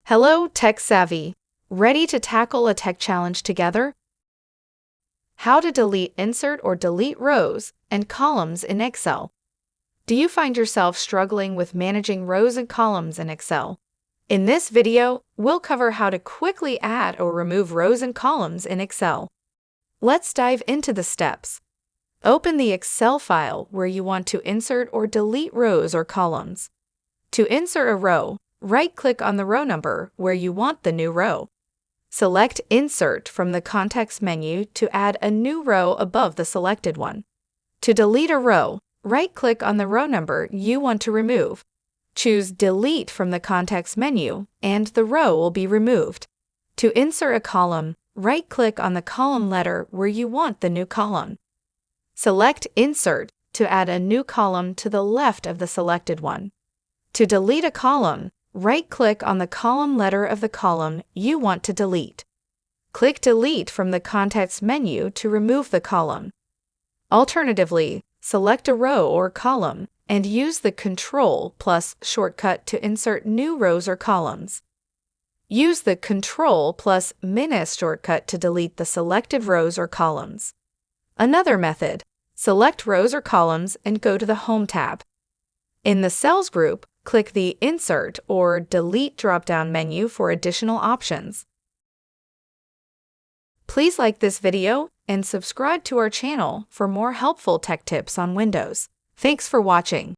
Hello, Tech Savvy. Ready to tackle a tech challenge together? How to delete, insert, or delete rows and columns in Excel. Do you find yourself struggling with managing rows and columns in Excel? In this video, we'll cover how to quickly add or remove rows and columns in Excel. Let's dive into the steps. Open the Excel file where you want to insert or delete rows or columns. To insert a row, right-click on the row number where you want the new row. Select Insert from the context menu to add a new row above the selected one. To delete a row, right-click on the row number you want to remove. Choose Delete from the context menu, and the row will be removed. To insert a column, right-click on the column letter where you want the new column. Select Insert to add a new column to the left of the selected one. To delete a column, right-click on the column letter of the column you want to delete. Click Delete from the context menu to remove the column. Alternatively, select a row or column and use the Ctrl+ shortcut to insert new rows or columns. Use the Ctrl+- shortcut to delete the selected rows or columns. Another method, select rows or columns and go to the Home tab. In the Cells group, click the Insert or Delete drop-down menu for additional options. Please like this video and subscribe to our channel for more helpful tech tips on Windows. Thanks for watching.